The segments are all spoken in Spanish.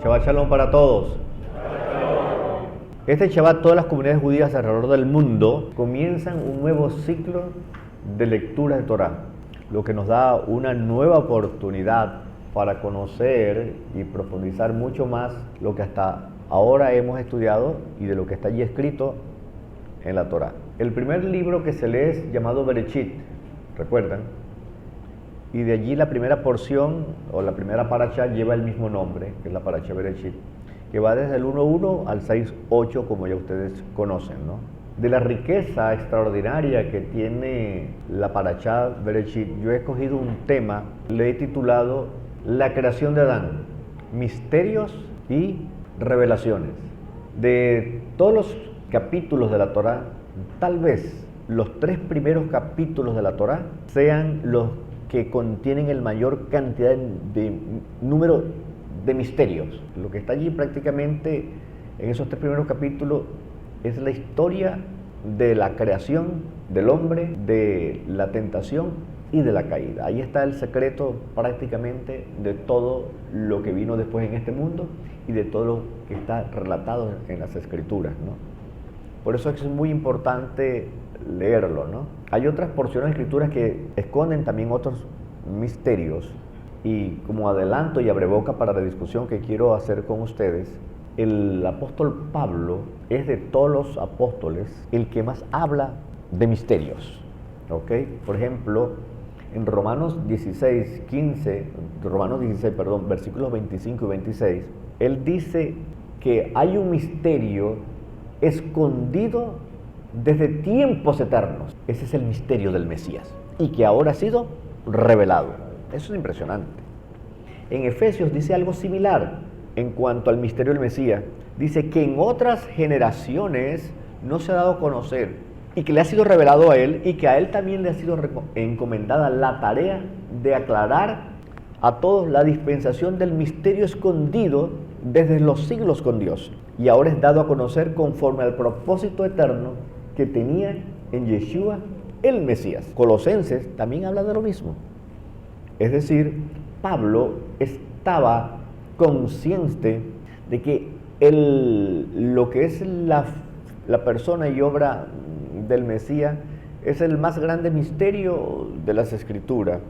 Shabbat Shalom para todos. Este Shabbat, todas las comunidades judías alrededor del mundo comienzan un nuevo ciclo de lectura de Torah, lo que nos da una nueva oportunidad para conocer y profundizar mucho más lo que hasta ahora hemos estudiado y de lo que está allí escrito en la Torah. El primer libro que se lee es llamado Bereshit, ¿recuerdan? Y de allí la primera porción o la primera parashá lleva el mismo nombre, que es la parashá Bereshit, que va desde el 1.1 al 6.8, como ya ustedes conocen, ¿no? De la riqueza extraordinaria que tiene la parashá Bereshit, yo he escogido un tema, le he titulado La creación de Adán, misterios y revelaciones. De todos los capítulos de la Torah, tal vez los 3 primeros capítulos de la Torah sean los que contienen el mayor cantidad de número de misterios. Lo que está allí prácticamente en esos 3 primeros capítulos es la historia de la creación del hombre, de la tentación y de la caída. Ahí está el secreto prácticamente de todo lo que vino después en este mundo y de todo lo que está relatado en las escrituras, ¿no? Por eso es muy importante leerlo, ¿no? Hay otras porciones de escrituras que esconden también otros misterios, y como adelanto y abreboca para la discusión que quiero hacer con ustedes, el apóstol Pablo es de todos los apóstoles el que más habla de misterios, ¿ok? Por ejemplo, en Romanos 16, versículos 25 y 26, él dice que hay un misterio escondido desde tiempos eternos. Ese es el misterio del Mesías y que ahora ha sido revelado. Eso es impresionante. En Efesios dice algo similar en cuanto al misterio del Mesías. Dice que en otras generaciones no se ha dado a conocer y que le ha sido revelado a él, y que a él también le ha sido encomendada la tarea de aclarar a todos la dispensación del misterio escondido desde los siglos con Dios, y ahora es dado a conocer conforme al propósito eterno que tenía en Yeshua el Mesías. Colosenses también habla de lo mismo. Es decir, Pablo estaba consciente de que lo que es la persona y obra del Mesías es el más grande misterio de las Escrituras,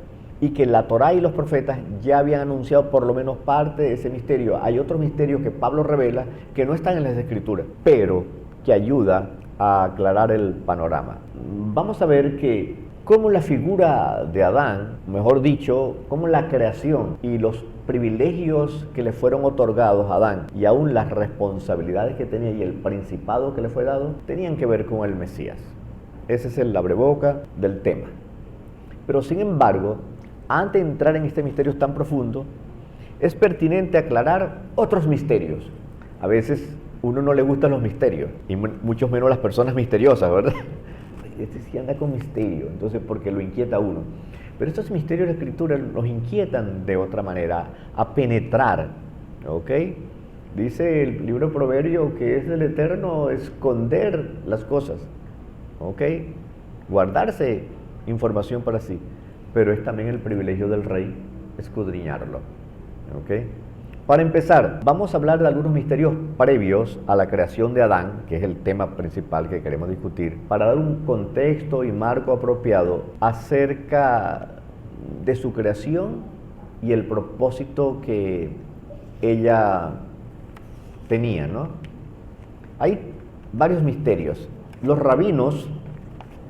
y que la Torá y los profetas ya habían anunciado por lo menos parte de ese misterio. Hay otros misterios que Pablo revela que no están en las Escrituras, pero que ayuda a aclarar el panorama. Vamos a ver que cómo la figura de Adán, mejor dicho, cómo la creación y los privilegios que le fueron otorgados a Adán, y aún las responsabilidades que tenía y el principado que le fue dado, tenían que ver con el Mesías. Ese es el abreboca del tema. Pero sin embargo, antes de entrar en este misterio tan profundo, es pertinente aclarar otros misterios. A veces uno no le gustan los misterios, y mucho menos las personas misteriosas, ¿verdad? Este sí anda con misterio, entonces porque lo inquieta a uno. Pero estos misterios de la Escritura nos inquietan de otra manera, a penetrar, ¿ok? Dice el libro de Proverbios que es del Eterno esconder las cosas, ¿ok? Guardarse información para sí, pero es también el privilegio del rey escudriñarlo, ¿ok? Para empezar, vamos a hablar de algunos misterios previos a la creación de Adán, que es el tema principal que queremos discutir, para dar un contexto y marco apropiado acerca de su creación y el propósito que ella tenía, ¿no? Hay varios misterios. Los rabinos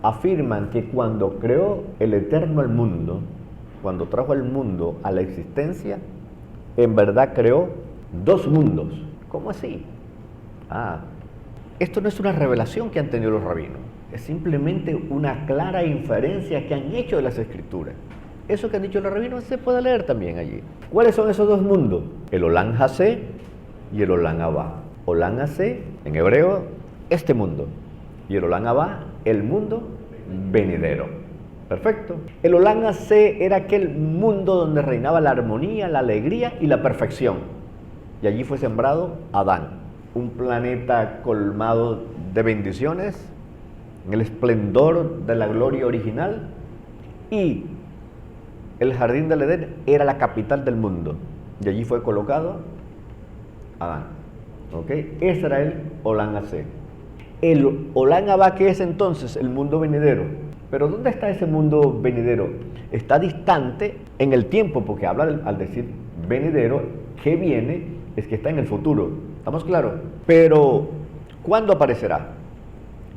afirman que cuando creó el Eterno el mundo, cuando trajo el mundo a la existencia, en verdad creó 2 mundos. ¿Cómo así? Esto no es una revelación que han tenido los rabinos, es simplemente una clara inferencia que han hecho de las Escrituras. Eso que han dicho los rabinos se puede leer también allí. ¿Cuáles son esos 2 mundos? El Olam Hasé y el Olam Abá. Olam Hasé, en hebreo, este mundo, y el Olam Abá, el mundo venidero. Perfecto. El Olam Hasé era aquel mundo donde reinaba la armonía, la alegría y la perfección. Y allí fue sembrado Adán, un planeta colmado de bendiciones, en el esplendor de la gloria original, y el jardín del Edén era la capital del mundo. Y allí fue colocado Adán. ¿Ok? Ese era el Olam Hazé. El Olam Abba, ¿qué es entonces? El mundo venidero. Pero ¿dónde está ese mundo venidero? Está distante en el tiempo, porque habla al decir venidero, que viene, es que está en el futuro. ¿Estamos claros? Pero, ¿cuándo aparecerá?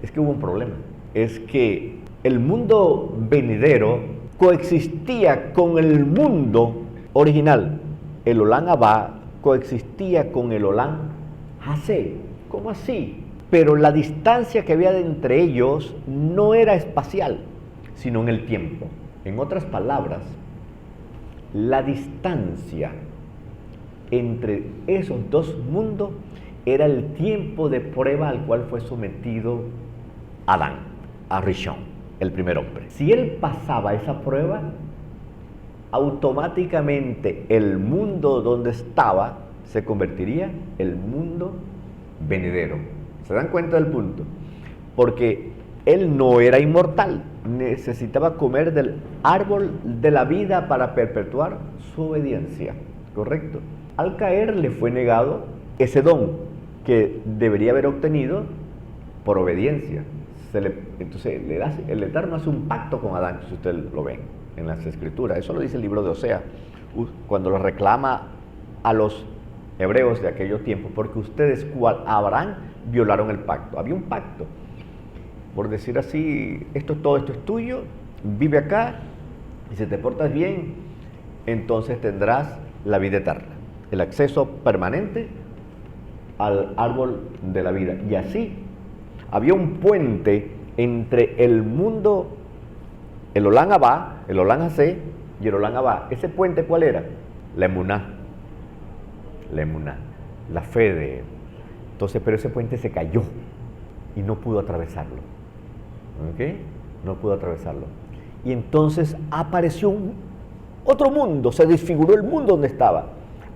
Es que hubo un problema. Es que el mundo venidero coexistía con el mundo original. El Olam Abba coexistía con el Olam Hazé. ¿Cómo así? Pero la distancia que había entre ellos no era espacial, sino en el tiempo. En otras palabras, la distancia entre esos dos mundos era el tiempo de prueba al cual fue sometido Adán, a Rishon, el primer hombre. Si él pasaba esa prueba, automáticamente el mundo donde estaba se convertiría en el mundo venidero. ¿Se dan cuenta del punto? Porque él no era inmortal, necesitaba comer del árbol de la vida para perpetuar su obediencia, ¿correcto? Al caer le fue negado ese don que debería haber obtenido por obediencia. Entonces el Eterno hace un pacto con Adán, si ustedes lo ven en las Escrituras. Eso lo dice el libro de Osea, cuando lo reclama a los hebreos de aquellos tiempos, porque ustedes, cual Abraham, violaron el pacto. Había un pacto, por decir así, todo esto es tuyo, vive acá, y si te portas bien, entonces tendrás la vida eterna, el acceso permanente al árbol de la vida. Y así, había un puente entre el mundo, el Olam Abba, el Olam Hazé y el Olam Abba. ¿Ese puente cuál era? La emuná, la fe de él. Entonces, pero ese puente se cayó y no pudo atravesarlo. ¿Ok? No pudo atravesarlo. Y entonces apareció otro mundo, se desfiguró el mundo donde estaba.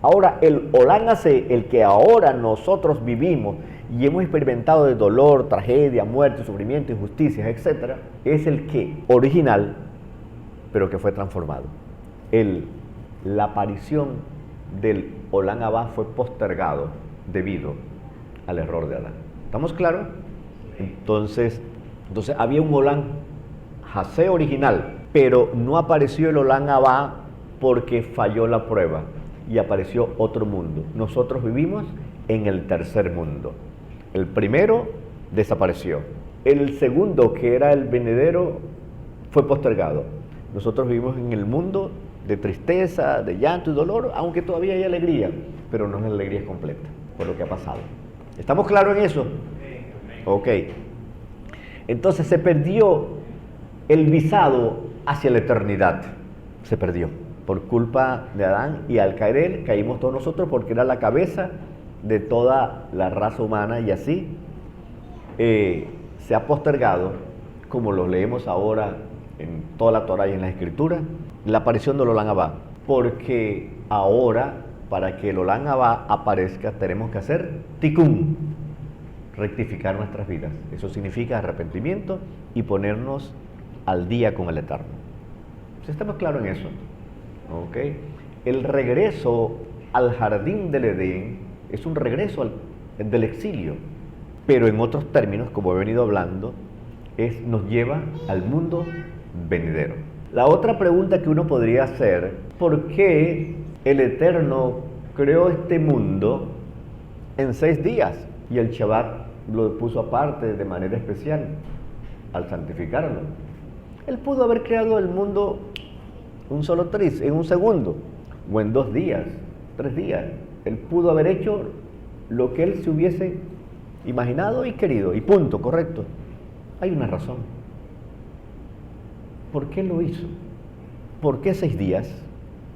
Ahora el Olam Hazé, el que ahora nosotros vivimos y hemos experimentado de dolor, tragedia, muerte, sufrimiento, injusticias, etc., es el que original, pero que fue transformado. La aparición del Olam Abba fue postergado debido al error de Adán. ¿Estamos claros? Entonces había un Olam Hazé original, pero no apareció el Olam Abba porque falló la prueba y apareció otro mundo. Nosotros vivimos en el tercer mundo. El primero desapareció. El segundo, que era el venidero, fue postergado. Nosotros vivimos en el mundo de tristeza, de llanto y dolor, aunque todavía hay alegría, pero no es la alegría completa por lo que ha pasado. ¿Estamos claros en eso? Ok. Entonces se perdió el visado hacia la eternidad. Se perdió por culpa de Adán, y al caer él, caímos todos nosotros porque era la cabeza de toda la raza humana, y así se ha postergado, como lo leemos ahora en toda la Torá y en las Escrituras, la aparición del Olam Abba, porque ahora, para que el Olam Abba aparezca, tenemos que hacer tikkun, rectificar nuestras vidas. Eso significa arrepentimiento y ponernos al día con el Eterno. ¿Estamos claros en eso? ¿Okay? El regreso al jardín del Edén es un regreso del exilio, pero en otros términos, como he venido hablando, nos lleva al mundo venidero. La otra pregunta que uno podría hacer: ¿por qué el Eterno creó este mundo en 6 días y el Shabbat lo puso aparte de manera especial al santificarlo? Él pudo haber creado el mundo un solo tris, en un segundo, o en 2 días, 3 días. Él pudo haber hecho lo que él se hubiese imaginado y querido, y punto, correcto. Hay una razón. ¿Por qué lo hizo? ¿Por qué 6 días?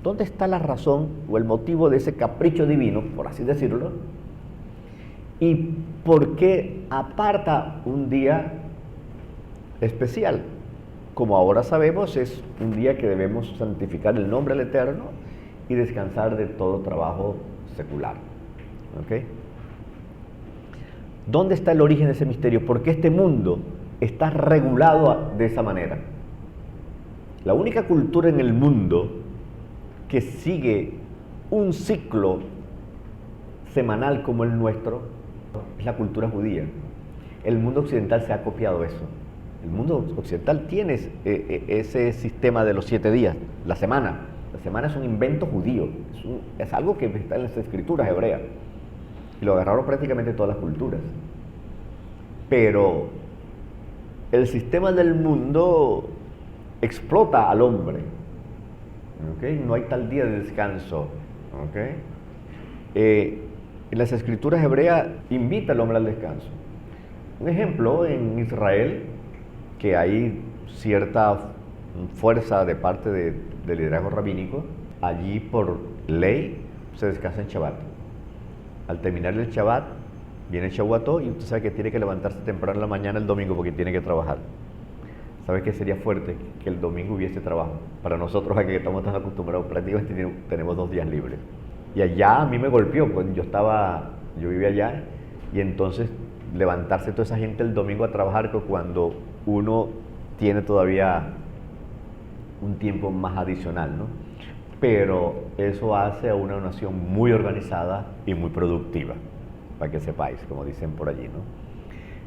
¿Dónde está la razón o el motivo de ese capricho divino, por así decirlo? ¿Y por qué aparta un día especial? Como ahora sabemos, es un día que debemos santificar el nombre del Eterno y descansar de todo trabajo secular. ¿Ok? ¿Dónde está el origen de ese misterio? ¿Por qué este mundo está regulado de esa manera? La única cultura en el mundo que sigue un ciclo semanal como el nuestro es la cultura judía. El mundo occidental se ha copiado eso. El mundo occidental tiene ese sistema de los 7 días, la semana. La semana es un invento judío, es algo que está en las escrituras hebreas. Y lo agarraron prácticamente todas las culturas. Pero el sistema del mundo explota al hombre. ¿Okay? No hay tal día de descanso. ¿Okay? En las escrituras hebreas invita al hombre al descanso. Un ejemplo, en Israel, que hay cierta fuerza de parte del liderazgo rabínico, allí por ley se descansa en Shabbat. Al terminar el Shabbat, viene el Shavuató y usted sabe que tiene que levantarse temprano en la mañana el domingo porque tiene que trabajar. ¿Sabe qué sería fuerte? Que el domingo hubiese trabajo. Para nosotros aquí que estamos tan acostumbrados, prácticamente tenemos 2 días libres. Y allá a mí me golpeó, pues yo vivía allá, y entonces levantarse toda esa gente el domingo a trabajar cuando uno tiene todavía un tiempo más adicional, ¿no? Pero eso hace a una nación muy organizada y muy productiva, para que sepáis, como dicen por allí, ¿no?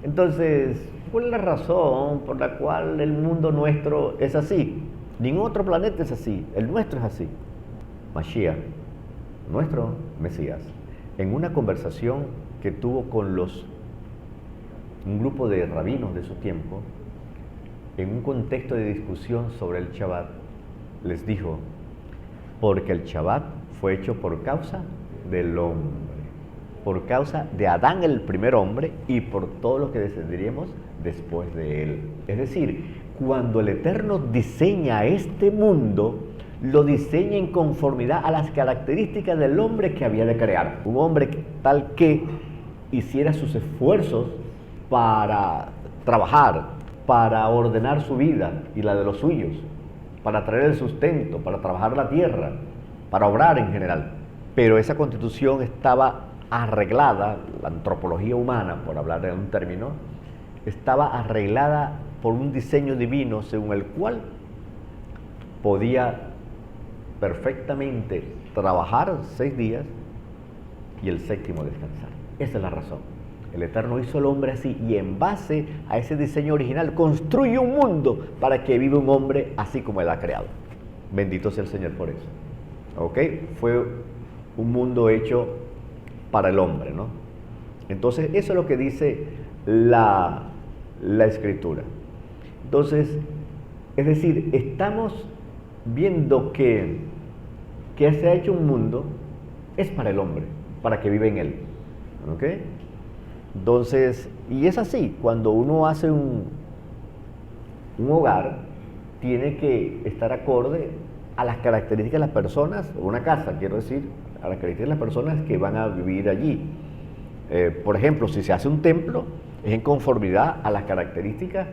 Entonces, ¿cuál es la razón por la cual el mundo nuestro es así? Ningún otro planeta es así, el nuestro es así. Mashiach, nuestro Mesías, en una conversación que tuvo con un grupo de rabinos de su tiempo, en un contexto de discusión sobre el Shabbat, les dijo: porque el Shabbat fue hecho por causa del hombre, por causa de Adán el primer hombre y por todos los que descenderíamos después de él. Es decir, cuando el Eterno diseña este mundo, lo diseña en conformidad a las características del hombre que había de crear. Un hombre tal que hiciera sus esfuerzos para trabajar, para ordenar su vida y la de los suyos, para traer el sustento, para trabajar la tierra, para obrar en general. Pero esa constitución estaba arreglada, la antropología humana, por hablar de un término, estaba arreglada por un diseño divino según el cual podía perfectamente trabajar 6 días y el 7º descansar. Esa es la razón. El Eterno hizo al hombre así y en base a ese diseño original construye un mundo para que viva un hombre así como Él ha creado. Bendito sea el Señor por eso. ¿Ok? Fue un mundo hecho para el hombre, ¿no? Entonces, eso es lo que dice la Escritura. Entonces, es decir, estamos viendo que se ha hecho un mundo, es para el hombre, para que viva en él. ¿Ok? Entonces, y es así, cuando uno hace un hogar, tiene que estar acorde a las características de las personas, o una casa, quiero decir, a las características de las personas que van a vivir allí. Por ejemplo, si se hace un templo, es en conformidad a las características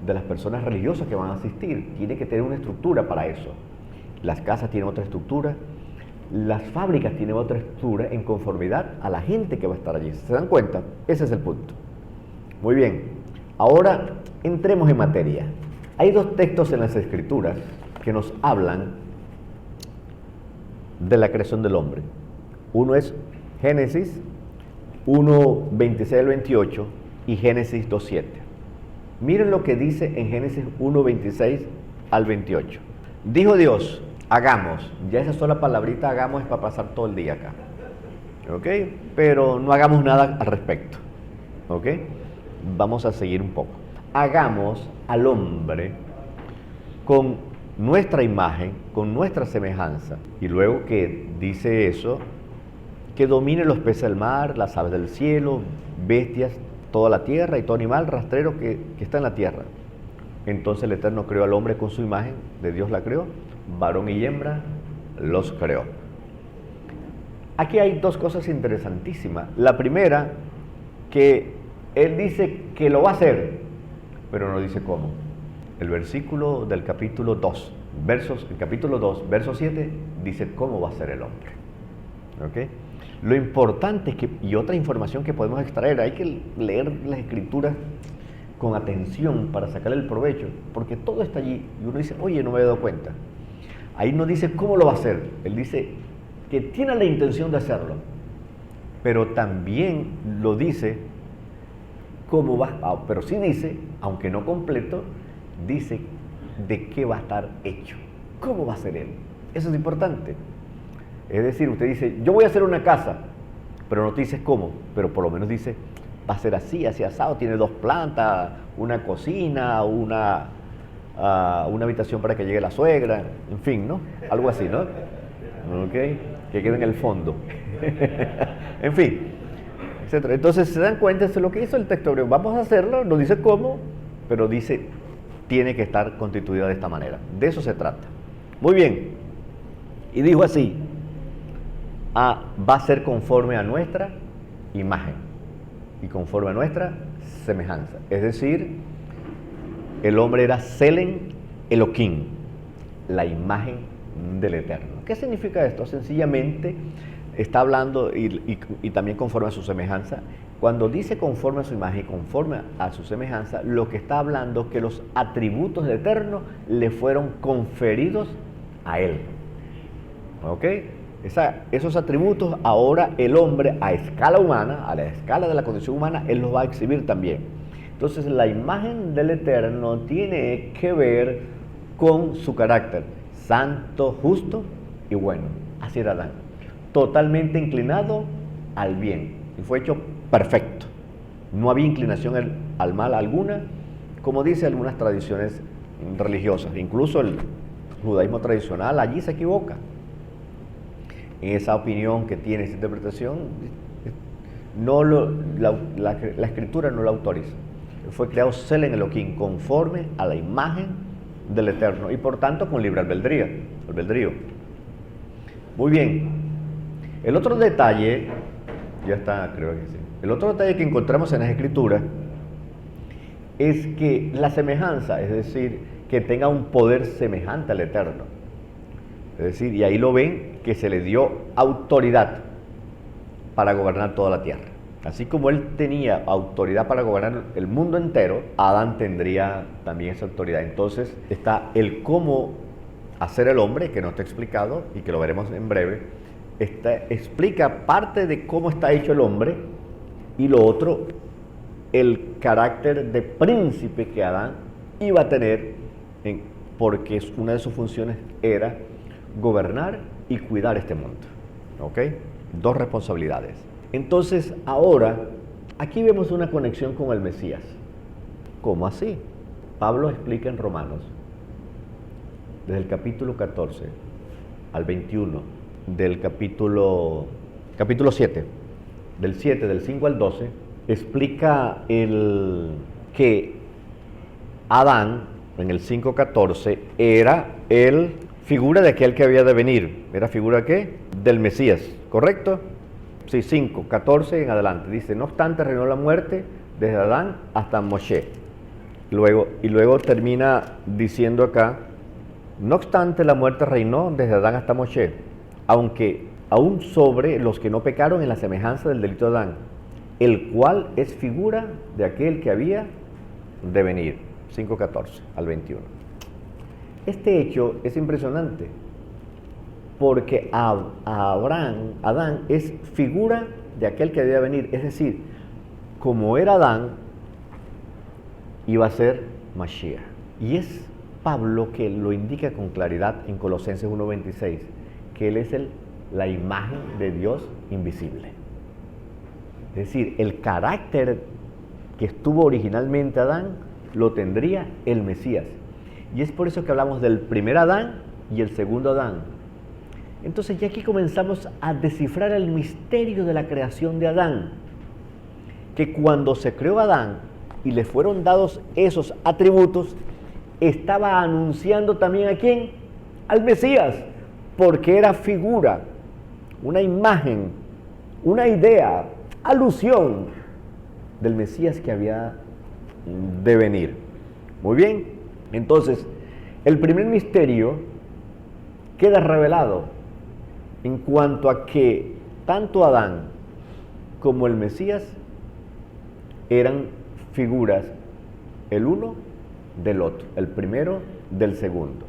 de las personas religiosas que van a asistir. Tiene que tener una estructura para eso. Las casas tienen otra estructura, las fábricas tienen otra estructura en conformidad a la gente que va a estar allí. ¿Se dan cuenta? Ese es el punto. Muy bien. Ahora entremos en materia. Hay 2 textos en las Escrituras que nos hablan de la creación del hombre. Uno es Génesis 1:26 al 28 y Génesis 2:7. Miren lo que dice en Génesis 1:26 al 28. Dijo Dios: hagamos. Ya esa sola palabrita hagamos es para pasar todo el día acá. ¿Ok? Pero no hagamos nada al respecto. ¿Ok? Vamos a seguir un poco. Hagamos al hombre con nuestra imagen, con nuestra semejanza. Y luego que dice eso, que domine los peces del mar, las aves del cielo, bestias, toda la tierra y todo animal rastrero que está en la tierra. Entonces el Eterno creó al hombre con su imagen, de Dios la creó, varón y hembra los creó. Aquí hay 2 cosas interesantísimas. La primera, que Él dice que lo va a hacer, pero no dice cómo. El versículo del capítulo 2, el capítulo 2, verso 7, dice cómo va a ser el hombre. ¿Ok? Lo importante es que, y otra información que podemos extraer, hay que leer las Escrituras con atención para sacarle el provecho, porque todo está allí y uno dice: oye, no me he dado cuenta. Ahí no dice cómo lo va a hacer, Él dice que tiene la intención de hacerlo. pero también lo dice cómo va, pero sí dice, aunque no completo, dice de qué va a estar hecho, cómo va a ser él. Eso es importante. Es decir, usted dice, yo voy a hacer una casa, pero no te dices cómo, pero por lo menos dice, va a ser así, así asado, tiene 2 plantas, una cocina, una habitación para que llegue la suegra, en fin, ¿no? Algo así, ¿no? ¿Ok? Que quede en el fondo. En fin, etcétera. Entonces se dan cuenta, eso es lo que hizo el texto hebreo. Vamos a hacerlo, no dice cómo, pero dice, tiene que estar constituida de esta manera. De eso se trata. Muy bien. Y dijo así, va a ser conforme a nuestra imagen y conforme a nuestra semejanza. Es decir, el hombre era Selen Elohim, la imagen del Eterno. ¿Qué significa esto? Sencillamente está hablando, y también conforme a su semejanza. Cuando dice conforme a su imagen y conforme a su semejanza, lo que está hablando que los atributos del Eterno le fueron conferidos a él. ¿Ok? Esos atributos ahora el hombre a escala humana, a la escala de la condición humana, él los va a exhibir también. Entonces la imagen del Eterno tiene que ver con su carácter, santo, justo y bueno. Así era Adán, totalmente inclinado al bien, y fue hecho perfecto. No había inclinación al mal alguna, como dice algunas tradiciones religiosas. Incluso el judaísmo tradicional allí se equivoca. En esa opinión que tiene, esa interpretación, la escritura no la autoriza. Fue creado Selen Elohim, conforme a la imagen del Eterno, y por tanto con libre albedrío. Muy bien. El otro detalle, ya está, creo que sí. El otro detalle que encontramos en las escrituras es que la semejanza, es decir, que tenga un poder semejante al Eterno. Es decir, y ahí lo ven, que se le dio autoridad para gobernar toda la tierra. Así como él tenía autoridad para gobernar el mundo entero, Adán tendría también esa autoridad. Entonces está el cómo hacer el hombre, que no está explicado y que lo veremos en breve. Explica parte de cómo está hecho el hombre, y lo otro, el carácter de príncipe que Adán iba a tener, porque una de sus funciones era gobernar y cuidar este mundo. ¿Ok? 2 responsabilidades. Entonces, ahora, aquí vemos una conexión con el Mesías. ¿Cómo así? Pablo explica en Romanos, desde el capítulo 14 al 21, del capítulo 7, del 5 al 12, explica que Adán, en el 5:14, era figura de aquel que había de venir. ¿Era figura qué? Del Mesías, ¿correcto? Sí, 5:14 en adelante. Dice, no obstante reinó la muerte desde Adán hasta Moshe. Y luego termina diciendo acá, no obstante la muerte reinó desde Adán hasta Moshe, aunque aún sobre los que no pecaron en la semejanza del delito de Adán, el cual es figura de aquel que había de venir. 5:14 al 21. Este hecho es impresionante, porque Adán es figura de aquel que debía venir. Es decir, como era Adán, iba a ser Mashiach. Y es Pablo que lo indica con claridad en Colosenses 1:26, que él es la imagen de Dios invisible. Es decir, el carácter que estuvo originalmente Adán, lo tendría el Mesías. Y es por eso que hablamos del primer Adán y el segundo Adán. Entonces ya aquí comenzamos a descifrar el misterio de la creación de Adán, que cuando se creó Adán y le fueron dados esos atributos, estaba anunciando también ¿a quién? Al Mesías, porque era figura, una imagen, una idea, alusión del Mesías que había de venir. Muy bien, entonces el primer misterio queda revelado en cuanto a que tanto Adán como el Mesías eran figuras el uno del otro, el primero del segundo.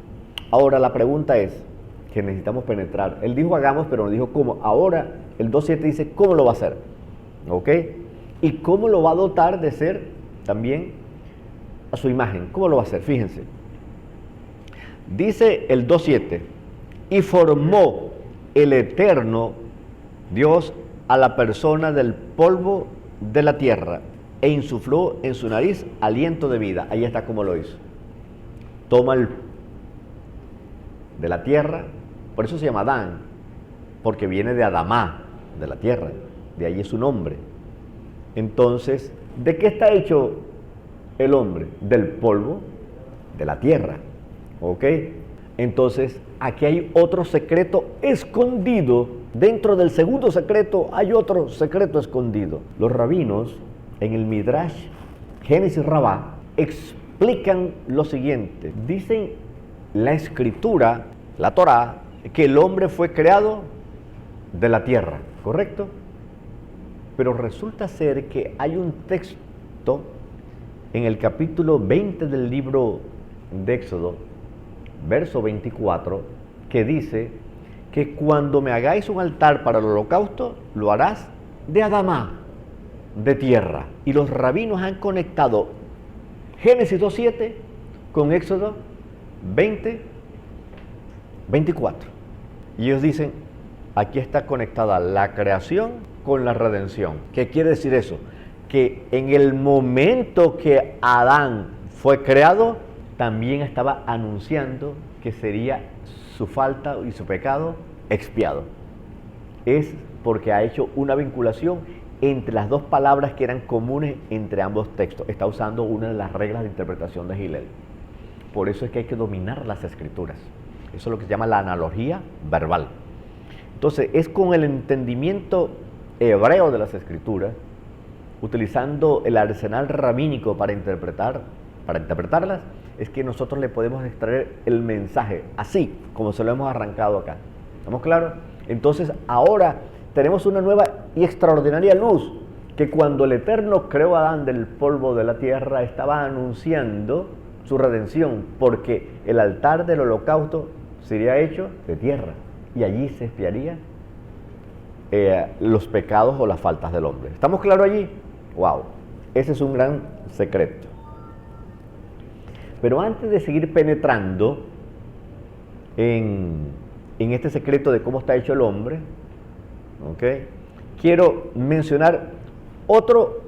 Ahora la pregunta es que necesitamos penetrar. Él dijo hagamos, pero no dijo cómo. Ahora el 2.7 dice cómo lo va a hacer, ¿ok? Y cómo lo va a dotar de ser también a su imagen. ¿Cómo lo va a hacer? Fíjense. Dice el 2.7, y formó el eterno Dios a la persona del polvo de la tierra e insufló en su nariz aliento de vida. Ahí está cómo lo hizo. Toma el de la tierra, por eso se llama Adán, porque viene de Adamá, de la tierra, de ahí es su nombre. Entonces, ¿de qué está hecho el hombre? Del polvo de la tierra, ¿ok? Entonces, aquí hay otro secreto escondido. Dentro del segundo secreto hay otro secreto escondido. Los rabinos en el Midrash Génesis Rabá explican lo siguiente. Dicen la escritura, la Torá, que el hombre fue creado de la tierra, ¿correcto? Pero resulta ser que hay un texto en el capítulo 20 del libro de Éxodo, verso 24, que dice que cuando me hagáis un altar para el holocausto, lo harás de Adamá, de tierra. Y los rabinos han conectado Génesis 2.7 con Éxodo 20, 24. Y ellos dicen, aquí está conectada la creación con la redención. ¿Qué quiere decir eso? Que en el momento que Adán fue creado, también estaba anunciando que sería su falta y su pecado expiado. Es porque ha hecho una vinculación entre las dos palabras que eran comunes entre ambos textos. Está usando una de las reglas de interpretación de Hillel. Por eso es que hay que dominar las escrituras. Eso es lo que se llama la analogía verbal. Entonces, es con el entendimiento hebreo de las escrituras, utilizando el arsenal rabínico para interpretarlas, es que nosotros le podemos extraer el mensaje, así como se lo hemos arrancado acá. ¿Estamos claros? Entonces, ahora tenemos una nueva y extraordinaria luz, que cuando el Eterno creó a Adán del polvo de la tierra, estaba anunciando su redención, porque el altar del holocausto sería hecho de tierra, y allí se expiaría los pecados o las faltas del hombre. ¿Estamos claros allí? ¡Wow! Ese es un gran secreto. Pero antes de seguir penetrando en este secreto de cómo está hecho el hombre, ¿okay?, quiero mencionar otro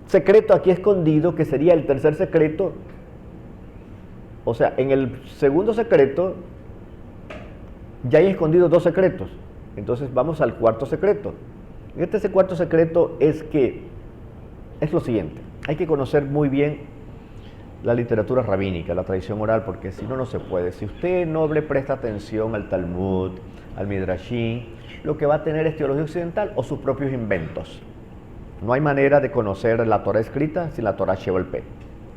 secreto aquí escondido, que sería el tercer secreto. O sea, en el segundo secreto ya hay escondidos dos secretos. Entonces vamos al cuarto secreto. Ese cuarto secreto es lo siguiente. Hay que conocer muy bien la literatura rabínica, la tradición oral, porque si no, no se puede. Si usted no le presta atención al Talmud, al Midrashim, lo que va a tener es teología occidental o sus propios inventos. No hay manera de conocer la Torah escrita sin la Torah Sheol Peh.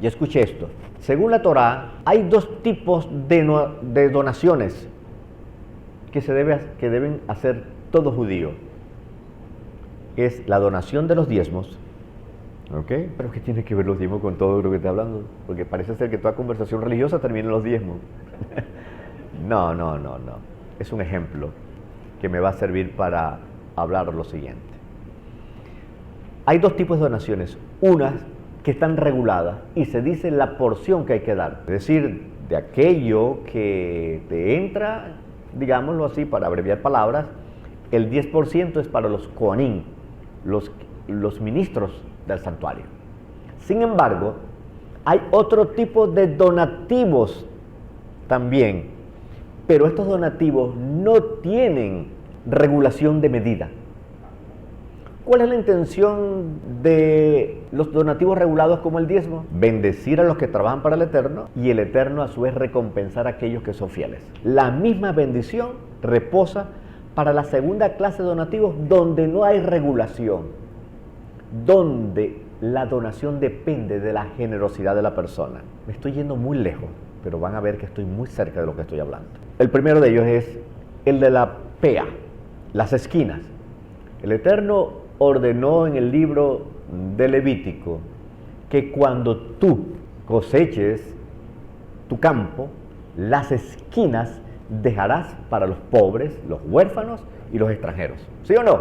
Y escuche esto. Según la Torah, hay dos tipos de donaciones que deben hacer todo judío. Es la donación de los diezmos. ¿Ok? Pero ¿qué tiene que ver los diezmos con todo lo que está hablando? Porque parece ser que toda conversación religiosa termina en los diezmos. No. Es un ejemplo que me va a servir para hablar lo siguiente. Hay dos tipos de donaciones. Unas que están reguladas y se dice la porción que hay que dar. Es decir, de aquello que te entra, digámoslo así, para abreviar palabras, el 10% es para los Kohanim, los ministros del santuario. Sin embargo, hay otro tipo de donativos también, pero estos donativos no tienen regulación de medida. ¿Cuál es la intención de los donativos regulados como el diezmo? Bendecir a los que trabajan para el Eterno y el Eterno a su vez recompensar a aquellos que son fieles. La misma bendición reposa para la segunda clase de donativos, donde no hay regulación, donde la donación depende de la generosidad de la persona. Me estoy yendo muy lejos, pero van a ver que estoy muy cerca de lo que estoy hablando. El primero de ellos es el de la pea, las esquinas. El Eterno ordenó en el libro de Levítico que cuando tú coseches tu campo, las esquinas dejarás para los pobres, los huérfanos y los extranjeros. ¿Sí o no?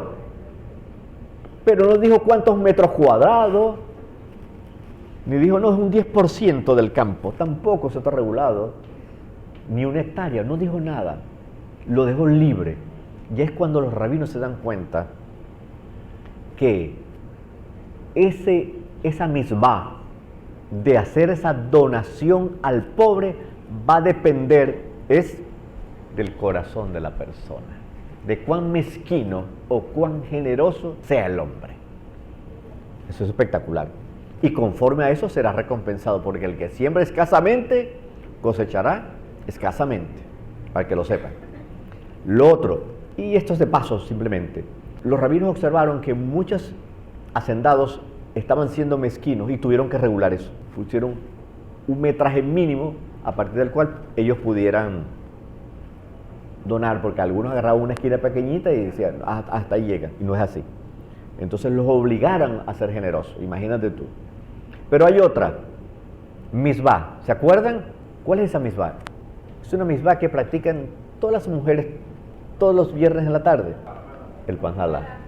Pero no dijo cuántos metros cuadrados, ni dijo, no, es un 10% del campo. Tampoco se está regulado, ni una hectárea, no dijo nada. Lo dejó libre. Y es cuando los rabinos se dan cuenta que esa misbah de hacer esa donación al pobre va a depender del corazón de la persona, de cuán mezquino o cuán generoso sea el hombre. Eso es espectacular. Y conforme a eso será recompensado, porque el que siembra escasamente cosechará escasamente, para que lo sepan. Lo otro, y esto es de paso simplemente, los rabinos observaron que muchos hacendados estaban siendo mezquinos y tuvieron que regular eso. Pusieron un metraje mínimo a partir del cual ellos pudieran donar, porque algunos agarraban una esquina pequeñita y decían, hasta ahí llega, y no es así. Entonces los obligaron a ser generosos, imagínate tú. Pero hay otra, misbah, ¿se acuerdan? ¿Cuál es esa misbah? Es una misbah que practican todas las mujeres todos los viernes en la tarde, el pan halá.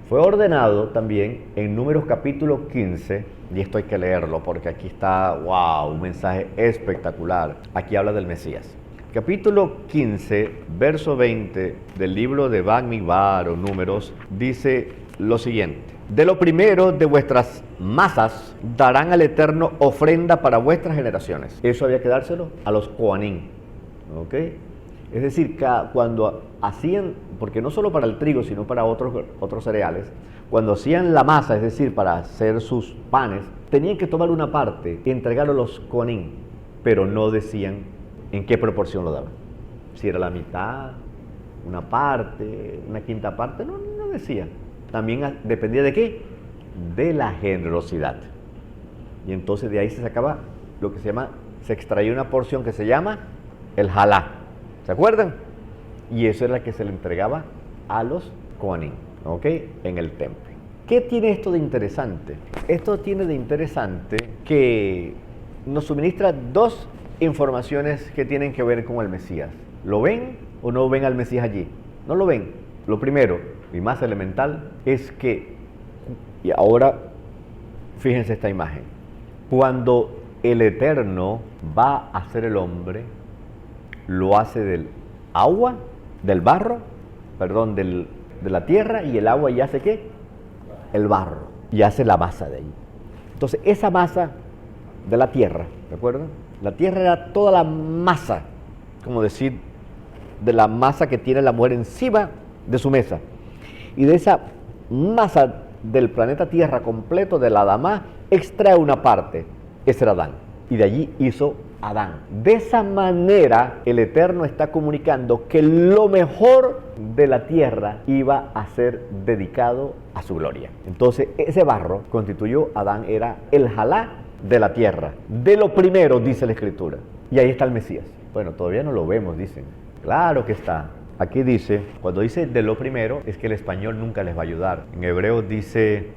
Fue ordenado también en Números capítulo 15, y esto hay que leerlo porque aquí está, wow, un mensaje espectacular. Aquí habla del Mesías. Capítulo 15, verso 20 del libro de Bamidbar o Números, dice lo siguiente: de lo primero de vuestras masas darán al Eterno ofrenda para vuestras generaciones. Eso había que dárselo a los Kohanim, ¿ok? Es decir, cuando hacían, porque no solo para el trigo, sino para otros cereales, cuando hacían la masa, es decir, para hacer sus panes, tenían que tomar una parte y entregarlo a los Kohanim, pero no decían en qué proporción lo daban. Si era la mitad, una parte, una quinta parte, no decían. También dependía de qué, de la generosidad. Y entonces de ahí se sacaba lo que se extraía una porción que se llama el halá. ¿Se acuerdan? Y eso era la que se le entregaba a los Kohanim, ¿ok? En el templo. ¿Qué tiene esto de interesante? Esto tiene de interesante que nos suministra dos informaciones que tienen que ver con el Mesías. ¿Lo ven o no ven al Mesías allí? No lo ven. Lo primero y más elemental es que, y ahora fíjense esta imagen, cuando el Eterno va a ser el hombre, lo hace del agua, del barro, perdón, de la tierra, y el agua, y hace ¿qué? El barro, y hace la masa de ahí. Entonces esa masa de la tierra, ¿de acuerdo? La tierra era toda la masa, como decir, de la masa que tiene la mujer encima de su mesa. Y de esa masa del planeta Tierra completo, de la Adamá, extrae una parte, ese era Adán. Y de allí hizo Adán. De esa manera el Eterno está comunicando que lo mejor de la tierra iba a ser dedicado a su gloria. Entonces ese barro constituyó, Adán era el halá de la tierra. De lo primero, dice la Escritura. Y ahí está el Mesías. Bueno, todavía no lo vemos, dicen. Claro que está. Aquí dice, cuando dice de lo primero, es que el español nunca les va a ayudar. En hebreo dice,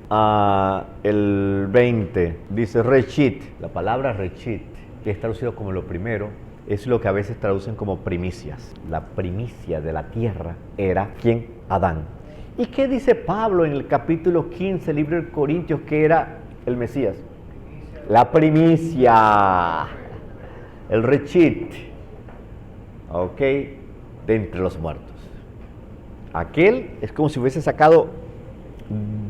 el 20, dice rechit. La palabra rechit, que es traducido como lo primero, es lo que a veces traducen como primicias. La primicia de la tierra era, ¿quién? Adán. ¿Y qué dice Pablo en el capítulo 15, libro de Corintios, que era el Mesías? La primicia, el rechit, ¿ok? De entre los muertos. Aquel es como si hubiese sacado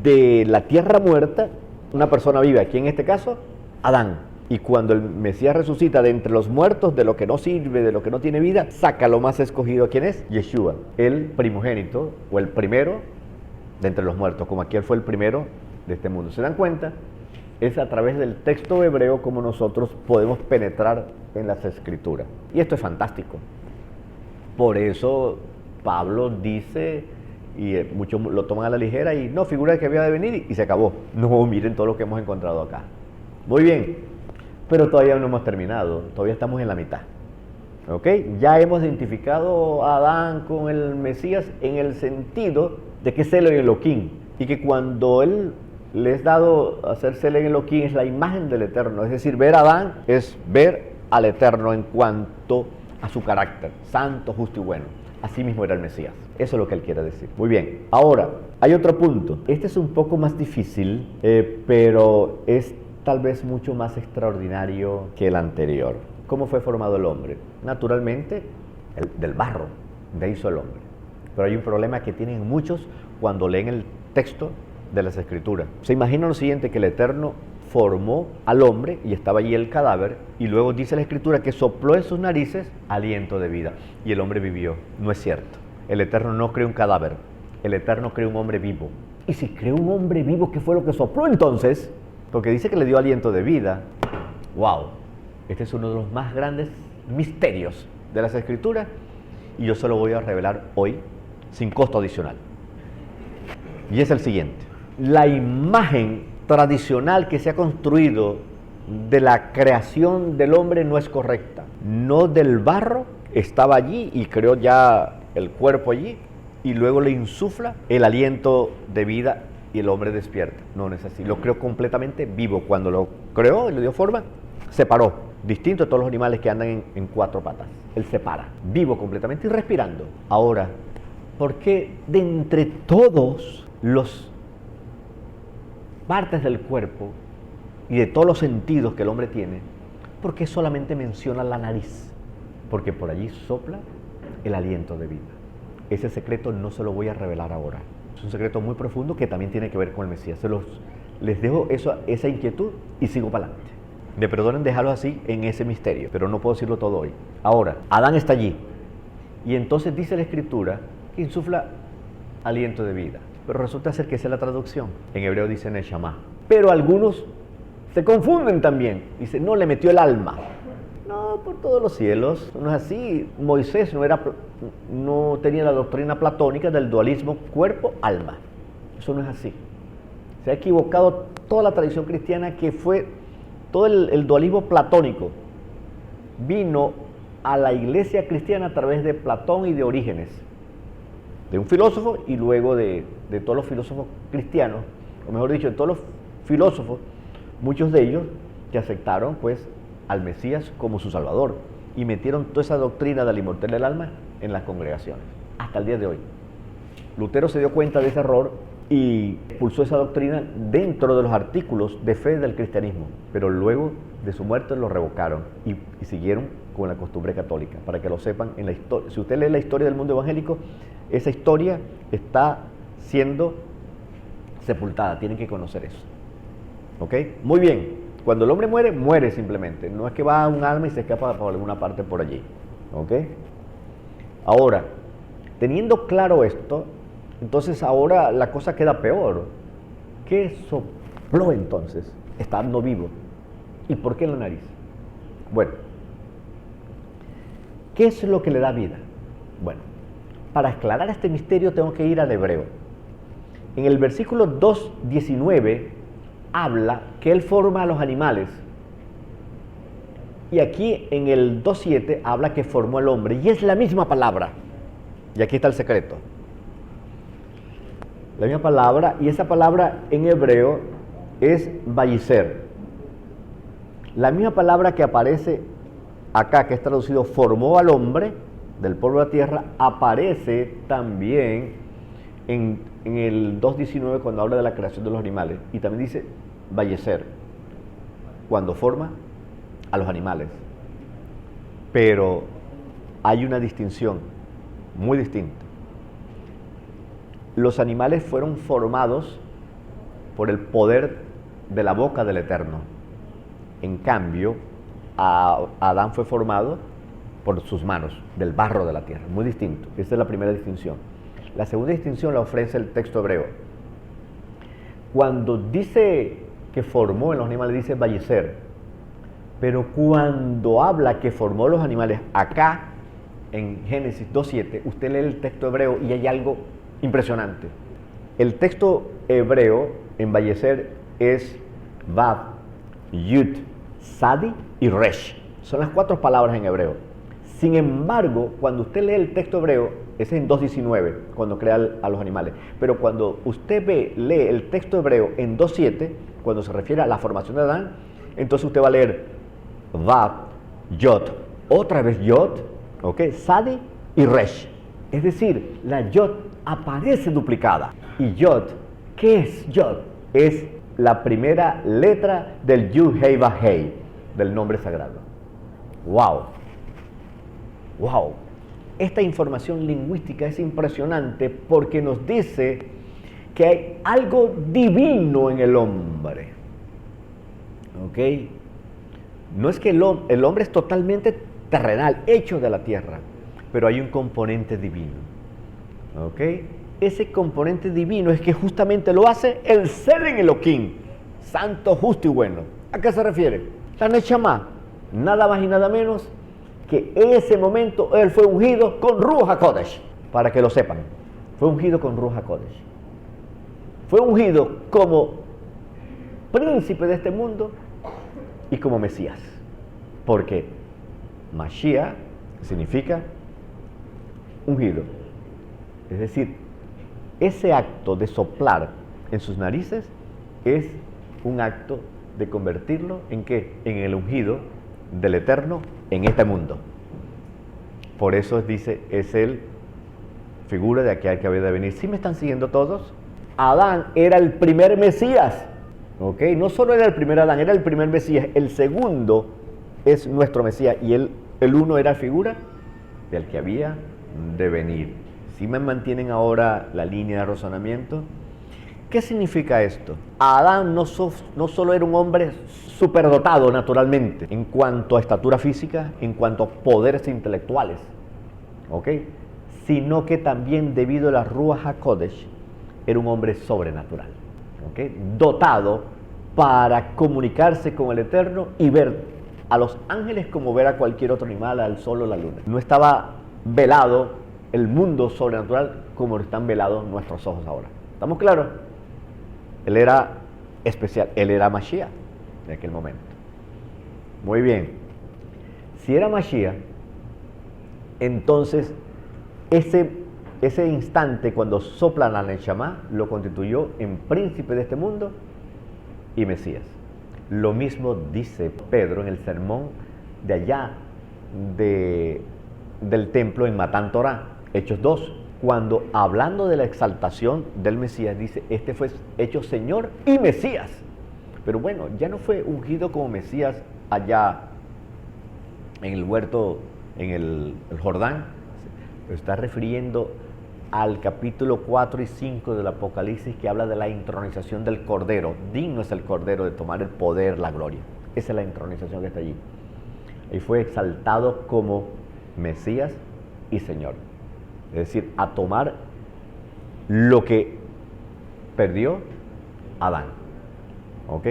de la tierra muerta una persona viva, aquí en este caso, Adán. Y cuando el Mesías resucita de entre los muertos, de lo que no sirve, de lo que no tiene vida, saca lo más escogido. ¿Quién es? Yeshua, el primogénito o el primero de entre los muertos, como aquí él fue el primero de este mundo. ¿Se dan cuenta? Es a través del texto hebreo como nosotros podemos penetrar en las Escrituras. Y esto es fantástico. Por eso Pablo dice, y muchos lo toman a la ligera, y no, figura que había de venir y se acabó. No, miren todo lo que hemos encontrado acá. Muy bien, pero todavía no hemos terminado, todavía estamos en la mitad. ¿Ok? Ya hemos identificado a Adán con el Mesías en el sentido de que es el Elohim, y que cuando él le es dado hacerse el Elohim es la imagen del Eterno. Es decir, ver a Adán es ver al Eterno en cuanto a su carácter, santo, justo y bueno. así mismo era el Mesías. Eso es lo que él quiere decir. Muy bien. Ahora, hay otro punto. Este es un poco más difícil, pero es tal vez mucho más extraordinario que el anterior. ¿Cómo fue formado el hombre? Naturalmente, del barro, de ahí hizo el hombre. Pero hay un problema que tienen muchos cuando leen el texto de las Escrituras. Se imagina lo siguiente, que el Eterno formó al hombre y estaba allí el cadáver, y luego dice la Escritura que sopló en sus narices aliento de vida y el hombre vivió. No es cierto. El Eterno no creó un cadáver, el Eterno creó un hombre vivo. Y si creó un hombre vivo, ¿qué fue lo que sopló entonces? Porque dice que le dio aliento de vida. ¡Wow! Este es uno de los más grandes misterios de las Escrituras y yo se lo voy a revelar hoy sin costo adicional. Y es el siguiente. La imagen tradicional que se ha construido de la creación del hombre no es correcta. No del barro, estaba allí y creó ya el cuerpo allí y luego le insufla el aliento de vida y el hombre despierta. No, no es así. Lo creó completamente vivo. Cuando lo creó y le dio forma, se paró. Distinto a todos los animales que andan en cuatro patas. Él se para, vivo completamente y respirando. Ahora, ¿por qué de entre todos los partes del cuerpo y de todos los sentidos que el hombre tiene, por qué solamente menciona la nariz? Porque por allí sopla el aliento de vida. Ese secreto no se lo voy a revelar ahora. Es un secreto muy profundo que también tiene que ver con el Mesías. Les dejo esa inquietud y sigo para adelante. Me perdonen dejarlo así en ese misterio, pero no puedo decirlo todo hoy. Ahora, Adán está allí y entonces dice la Escritura que insufla aliento de vida. Pero resulta ser que esa es la traducción. En hebreo dice Neshama. Pero algunos se confunden también. Dicen, no, le metió el alma. No, por todos los cielos. No es así. Moisés no tenía la doctrina platónica del dualismo cuerpo-alma. Eso no es así. Se ha equivocado toda la tradición cristiana, que fue todo el dualismo platónico. Vino a la iglesia cristiana a través de Platón y de Orígenes, de un filósofo, y luego de todos los filósofos cristianos, o mejor dicho, de todos los filósofos, muchos de ellos que aceptaron pues al Mesías como su Salvador y metieron toda esa doctrina de la inmortalidad del alma en las congregaciones, hasta el día de hoy. Lutero se dio cuenta de ese error y expulsó esa doctrina dentro de los artículos de fe del cristianismo, pero luego de su muerte lo revocaron y siguieron con la costumbre católica, para que lo sepan en la historia. Si usted lee la historia del mundo evangélico, esa historia está siendo sepultada, tienen que conocer eso. ¿Ok? Muy bien, cuando el hombre muere, muere simplemente, no es que va a un alma y se escapa por alguna parte por allí. ¿Ok? Ahora, teniendo claro esto, entonces ahora la cosa queda peor. ¿Qué sopló entonces, estando vivo? ¿Y por qué en la nariz? Bueno, ¿qué es lo que le da vida? Bueno, para aclarar este misterio tengo que ir al hebreo. En el versículo 2:19 habla que él forma a los animales. Y aquí en el 2:7 habla que formó al hombre. Y es la misma palabra. Y aquí está el secreto. La misma palabra, y esa palabra en hebreo es vayiser. La misma palabra que aparece acá, que es traducido formó al hombre del polvo de la tierra, aparece también en el 2:19 cuando habla de la creación de los animales, y también dice vayeser cuando forma a los animales. Pero hay una distinción muy distinta. Los animales fueron formados por el poder de la boca del Eterno. En cambio, Adán fue formado por sus manos, del barro de la tierra. Muy distinto. Esta es la primera distinción. La segunda distinción la ofrece el texto hebreo. Cuando dice que formó en los animales, dice vayeser. Pero cuando habla que formó los animales acá, en Génesis 2:7, usted lee el texto hebreo y hay algo impresionante. El texto hebreo en vayeser es Vav, Yud, Sadi y Resh. Son las 4 palabras en hebreo. Sin embargo, cuando usted lee el texto hebreo, ese es en 2:19, cuando crea a los animales. Pero cuando usted lee el texto hebreo en 2:7, cuando se refiere a la formación de Adán, entonces usted va a leer Vav, Yod, otra vez Yod, ¿ok? Sadi y Resh. Es decir, la Yod aparece duplicada. Y Yod, ¿qué es Yod? Es la primera letra del Yud Hei Vav Hei, del nombre sagrado. ¡Wow! ¡Wow! Esta información lingüística es impresionante porque nos dice que hay algo divino en el hombre. ¿Ok? No es que el hombre es totalmente terrenal, hecho de la tierra, pero hay un componente divino. ¿Ok? Ese componente divino es que justamente lo hace el ser en Elohim, santo, justo y bueno. ¿A qué se refiere? La Neshama, nada más y nada menos que en ese momento él fue ungido con Ruach HaKodesh, para que lo sepan. Fue ungido con Ruach HaKodesh. Fue ungido como príncipe de este mundo y como Mesías. Porque Mashiach significa ungido. Es decir, ese acto de soplar en sus narices es un acto de convertirlo en ¿qué? En el ungido del Eterno en este mundo. Por eso dice, es el figura de aquel que había de venir. ¿Sí me están siguiendo todos? Adán era el primer Mesías. ¿Ok? No solo era el primer Adán, era el primer Mesías. El segundo es nuestro Mesías. Y el uno era figura del que había de venir. ¿Sí me mantienen ahora la línea de razonamiento? ¿Qué significa esto? Adán no solo era un hombre superdotado naturalmente en cuanto a estatura física, en cuanto a poderes intelectuales, ¿ok? Sino que también debido a la Ruach HaKodesh era un hombre sobrenatural, ¿ok? Dotado para comunicarse con el Eterno y ver a los ángeles como ver a cualquier otro animal, al sol o la luna. No estaba velado el mundo sobrenatural como están velados nuestros ojos ahora. ¿Estamos claros? Él era especial, él era Mashiach en aquel momento. Muy bien. Si era Mashiach, entonces ese instante cuando soplan a Neshama lo constituyó en príncipe de este mundo y Mesías. Lo mismo dice Pedro en el sermón de allá del templo en Matán Torah, Hechos 2. Cuando hablando de la exaltación del Mesías, dice, este fue hecho Señor y Mesías. Pero bueno, ya no fue ungido como Mesías allá en el huerto, en el Jordán. Está refiriendo al capítulo 4 y 5 del Apocalipsis, que habla de la entronización del Cordero. Digno es el Cordero de tomar el poder, la gloria. Esa es la entronización que está allí. Y fue exaltado como Mesías y Señor. Es decir, a tomar lo que perdió Adán. ¿Ok?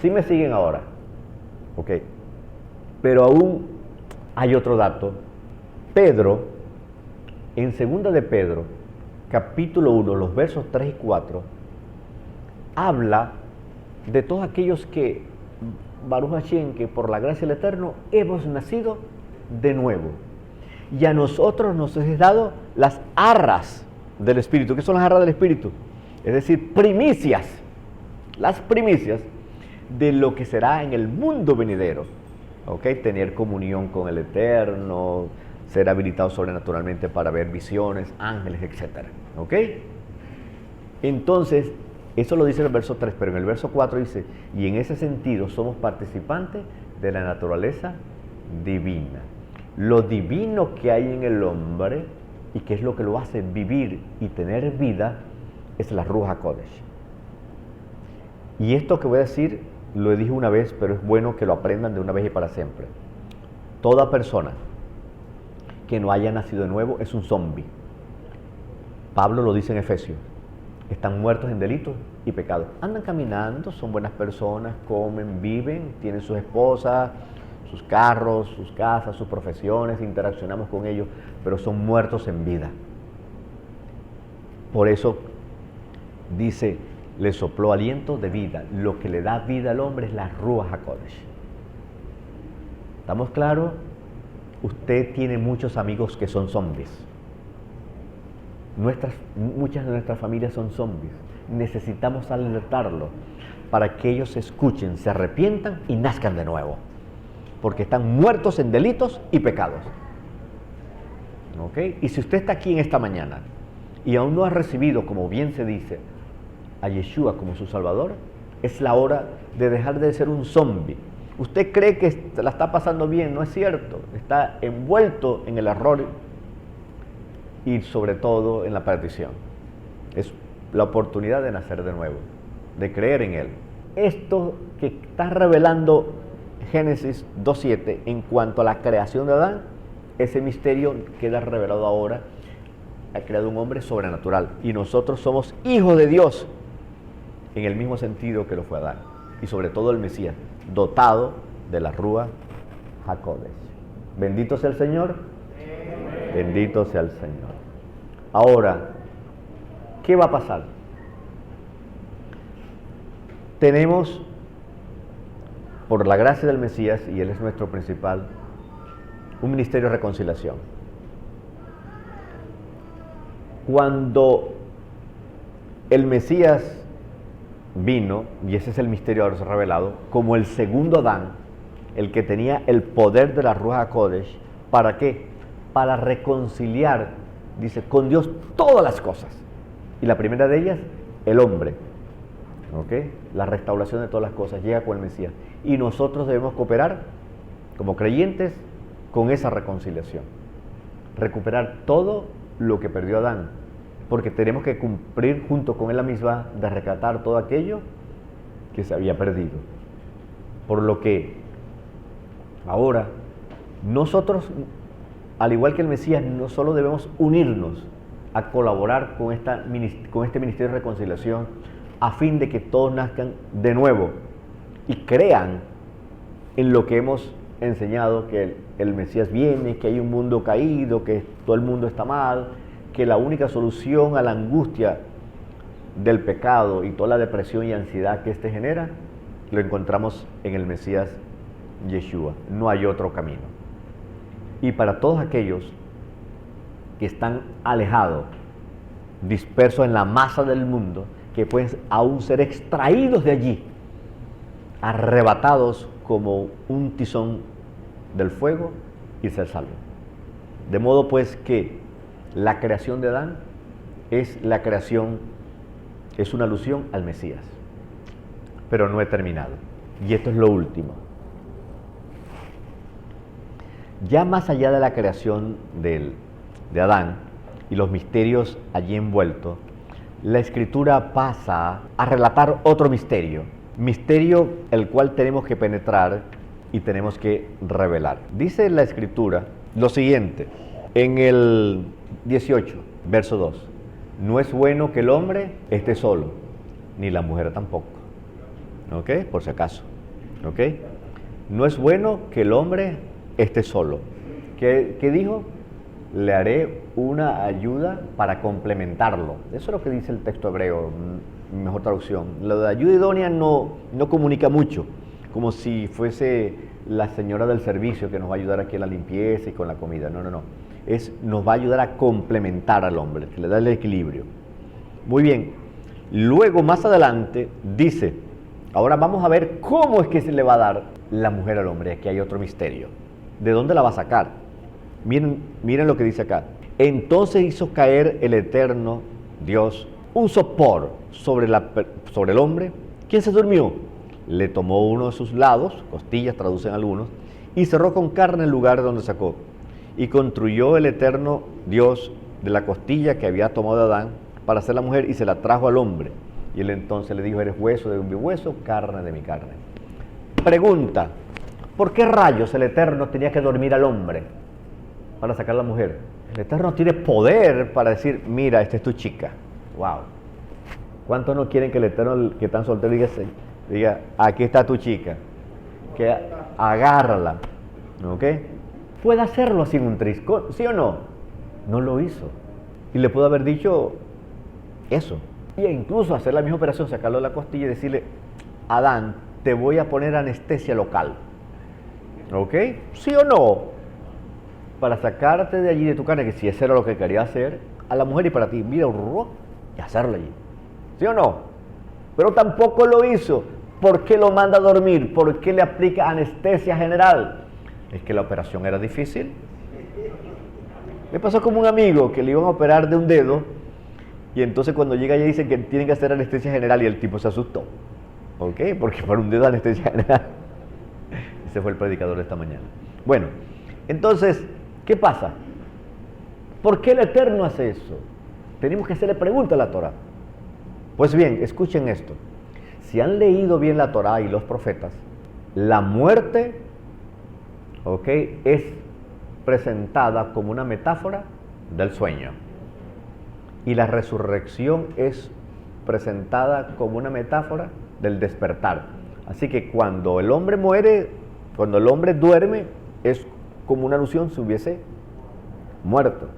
¿Sí me siguen ahora? ¿Ok? Pero aún hay otro dato. Pedro, en 2 de Pedro, capítulo 1, los versos 3 y 4, habla de todos aquellos que, Baruch Hashem, que por la gracia del Eterno hemos nacido de nuevo. Y a nosotros nos es dado las arras del Espíritu. ¿Qué son las arras del Espíritu? Es decir, primicias. Las primicias de lo que será en el mundo venidero. ¿Ok? Tener comunión con el Eterno, ser habilitado sobrenaturalmente para ver visiones, ángeles, etc. ¿Ok? Entonces, eso lo dice en el verso 3, pero en el verso 4 dice, y en ese sentido somos participantes de la naturaleza divina. Lo divino que hay en el hombre y que es lo que lo hace vivir y tener vida es la Ruach HaKodesh. Y esto que voy a decir lo dije una vez, pero es bueno que lo aprendan de una vez y para siempre. Toda persona que no haya nacido de nuevo es un zombie. Pablo lo dice en Efesios. Están muertos en delitos y pecados. Andan caminando, son buenas personas, comen, viven, tienen sus esposas, sus carros, sus casas, sus profesiones, interaccionamos con ellos, pero son muertos en vida. Por eso dice, le sopló aliento de vida. Lo que le da vida al hombre es la Ruach HaKodesh. ¿Estamos claros? Usted tiene muchos amigos que son zombies. Muchas de nuestras familias son zombies. Necesitamos alertarlos para que ellos escuchen, se arrepientan y nazcan de nuevo. Porque están muertos en delitos y pecados. ¿Ok? Y si usted está aquí en esta mañana y aún no ha recibido, como bien se dice, a Yeshua como su Salvador, es la hora de dejar de ser un zombie. Usted cree que la está pasando bien, no es cierto. Está envuelto en el error y sobre todo en la perdición. Es la oportunidad de nacer de nuevo, de creer en Él. Esto que está revelando Génesis 2.7 en cuanto a la creación de Adán, ese misterio queda revelado ahora. Ha creado un hombre sobrenatural y nosotros somos hijos de Dios en el mismo sentido que lo fue Adán, y sobre todo el Mesías, dotado de la Rúa HaKodesh. Bendito sea el Señor. Bendito sea el Señor. Ahora, ¿qué va a pasar? Tenemos, por la gracia del Mesías, y Él es nuestro principal, un ministerio de reconciliación. Cuando el Mesías vino, y ese es el misterio ahora revelado, como el segundo Adán, el que tenía el poder de la Ruach HaKodesh, ¿para qué? Para reconciliar, dice, con Dios todas las cosas. Y la primera de ellas, el hombre. ¿Ok? La restauración de todas las cosas llega con el Mesías. Y nosotros debemos cooperar, como creyentes, con esa reconciliación. Recuperar todo lo que perdió Adán, porque tenemos que cumplir junto con él la misma de rescatar todo aquello que se había perdido. Por lo que ahora nosotros, al igual que el Mesías, no solo debemos unirnos a colaborar con este ministerio de reconciliación a fin de que todos nazcan de nuevo y crean en lo que hemos enseñado, que el Mesías viene, que hay un mundo caído, que todo el mundo está mal, que la única solución a la angustia del pecado y toda la depresión y ansiedad que éste genera, lo encontramos en el Mesías Yeshua. No hay otro camino. Y para todos aquellos que están alejados, dispersos en la masa del mundo, que pueden aún ser extraídos de allí, arrebatados como un tizón del fuego y ser salvos. De modo pues que la creación de Adán es una alusión al Mesías. Pero no he terminado. Y esto es lo último. Ya más allá de la creación de Adán y los misterios allí envueltos, la Escritura pasa a relatar otro misterio el cual tenemos que penetrar y tenemos que revelar. Dice la Escritura lo siguiente, en el 18, verso 2, no es bueno que el hombre esté solo, ni la mujer tampoco. ¿Ok? Por si acaso. ¿Ok? No es bueno que el hombre esté solo. ¿Qué dijo? Le haré una ayuda para complementarlo. Eso es lo que dice el texto hebreo, mejor traducción. Lo de ayuda idónea no comunica mucho, como si fuese la señora del servicio que nos va a ayudar aquí en la limpieza y con la comida. No. Nos va a ayudar a complementar al hombre, que le da el equilibrio. Muy bien. Luego, más adelante, dice, ahora vamos a ver cómo es que se le va a dar la mujer al hombre. Aquí hay otro misterio. ¿De dónde la va a sacar? Miren lo que dice acá. Entonces hizo caer el eterno Dios un sopor sobre el hombre, quien se durmió. Le tomó uno de sus lados, costillas traducen algunos, y cerró con carne el lugar donde sacó. Y construyó el eterno Dios de la costilla que había tomado de Adán para hacer la mujer, y se la trajo al hombre. Y él entonces le dijo, eres hueso de mi hueso, carne de mi carne. Pregunta, ¿por qué rayos el Eterno tenía que dormir al hombre para sacar a la mujer? El Eterno tiene poder para decir, mira, esta es tu chica. Wow. ¿Cuántos no quieren que el Eterno, que están solteros, diga, aquí está tu chica? Que agárrala. ¿Ok? Puede hacerlo sin un trisco, ¿sí o no? No lo hizo. Y le pudo haber dicho eso. Y incluso hacer la misma operación, sacarlo de la costilla y decirle, Adán, te voy a poner anestesia local. ¿Ok? ¿Sí o no? Para sacarte de allí de tu carne, que si eso era lo que quería hacer, a la mujer y para ti, mira, y hacerlo allí. ¿Sí o no? Pero tampoco lo hizo. ¿Por qué lo manda a dormir? ¿Por qué le aplica anestesia general? Es que la operación era difícil. Me pasó como un amigo que le iban a operar de un dedo y entonces cuando llega allá dicen que tienen que hacer anestesia general y el tipo se asustó. ¿Ok? Porque para un dedo anestesia general. Ese fue el predicador de esta mañana. Bueno, entonces, ¿qué pasa? ¿Por qué el Eterno hace eso? Tenemos que hacerle pregunta a la Torah. Pues bien, escuchen esto. Si han leído bien la Torah y los profetas, la muerte, ¿ok?, es presentada como una metáfora del sueño. Y la resurrección es presentada como una metáfora del despertar. Así que cuando el hombre muere, cuando el hombre duerme, es como una alusión si hubiese muerto.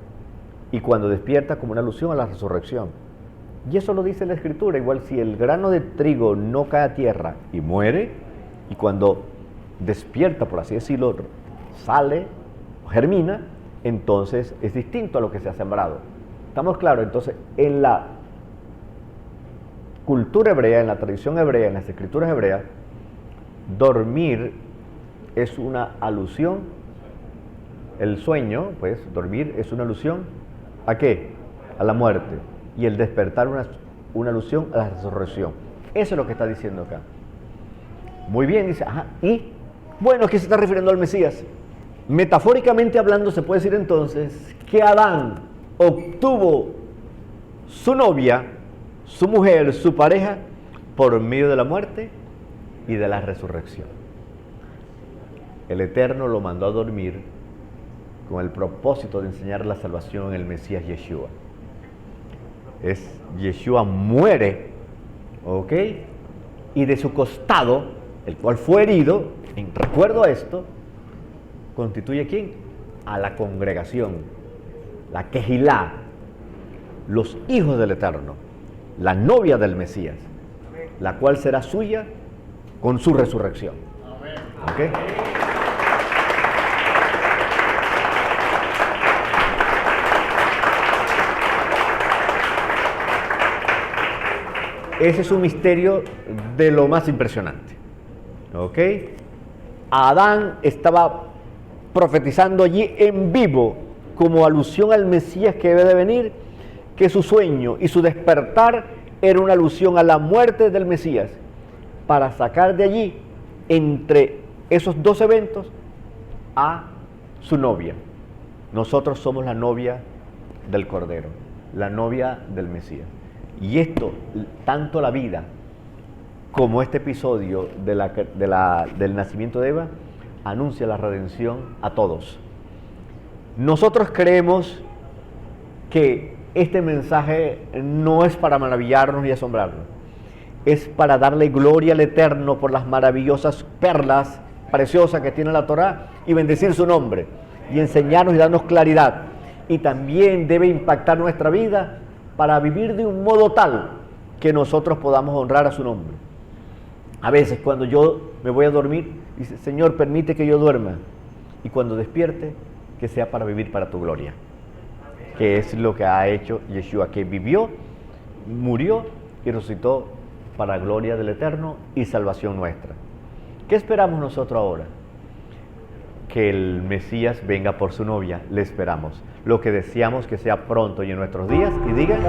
Y cuando despierta, como una alusión a la resurrección. Y eso lo dice la Escritura. Igual si el grano de trigo no cae a tierra y muere, y cuando despierta, por así decirlo, sale, germina, entonces es distinto a lo que se ha sembrado. ¿Estamos claros? Entonces, en la cultura hebrea, en la tradición hebrea, en las escrituras hebreas, dormir es una alusión, el sueño, pues, dormir es una alusión, ¿a qué? A la muerte. Y el despertar una alusión a la resurrección. Eso es lo que está diciendo acá. Muy bien, dice, ajá, y bueno, ¿qué se está refiriendo al Mesías? Metafóricamente hablando, se puede decir entonces que Adán obtuvo su novia, su mujer, su pareja, por medio de la muerte y de la resurrección. El Eterno lo mandó a dormir con el propósito de enseñar la salvación en el Mesías Yeshua. Yeshua muere, ¿ok? Y de su costado, el cual fue herido, en recuerdo a esto, constituye ¿quién? A la congregación, la Kehilá, los hijos del Eterno, la novia del Mesías, la cual será suya con su resurrección. ¿Ok? Ese es un misterio de lo más impresionante. ¿Ok? Adán estaba profetizando allí en vivo, como alusión al Mesías que debe de venir, que su sueño y su despertar era una alusión a la muerte del Mesías, para sacar de allí, entre esos dos eventos, a su novia. Nosotros somos la novia del Cordero, la novia del Mesías. Y esto, tanto la vida como este episodio del nacimiento de Eva, anuncia la redención a todos. Nosotros creemos que este mensaje no es para maravillarnos y asombrarnos, es para darle gloria al Eterno por las maravillosas perlas preciosas que tiene la Torá y bendecir su nombre y enseñarnos y darnos claridad. Y también debe impactar nuestra vida para vivir de un modo tal que nosotros podamos honrar a su nombre. A veces cuando yo me voy a dormir, dice, Señor, permite que yo duerma. Y cuando despierte, que sea para vivir para tu gloria. Que es lo que ha hecho Yeshua, que vivió, murió y resucitó para gloria del Eterno y salvación nuestra. ¿Qué esperamos nosotros ahora? Que el Mesías venga por su novia, le esperamos. Lo que deseamos que sea pronto y en nuestros días, y digan...